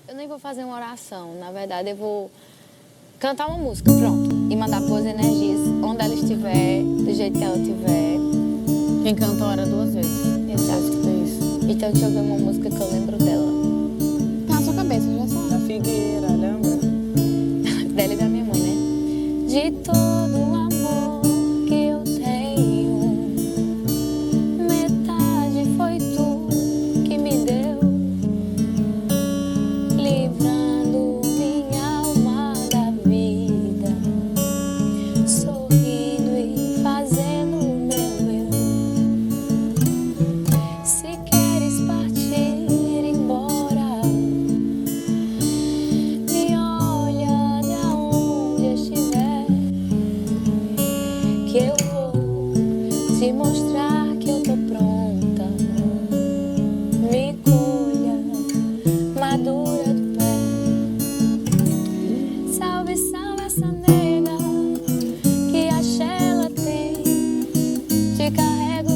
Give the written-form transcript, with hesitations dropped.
Eu nem vou fazer uma oração, na verdade eu vou cantar uma música, pronto. E mandar boas energias, onde ela estiver, do jeito que ela estiver. Quem canta ora duas vezes. Exato. Isso. Então deixa eu ver uma música que eu lembro dela. Tá na sua cabeça, já sabe. A figueira, lembra? Dela e da minha mãe, né? De todo o amor que eu tenho, metade foi tu que me deu, livrando minha alma da vida, sorrindo e fazendo o meu eu. Se queres partir embora, me olha de onde estiver, que eu vou te mostrar que eu tô pronta. Me colha madura do pé. Salve, salve essa nega que axé ela tem. Te carrego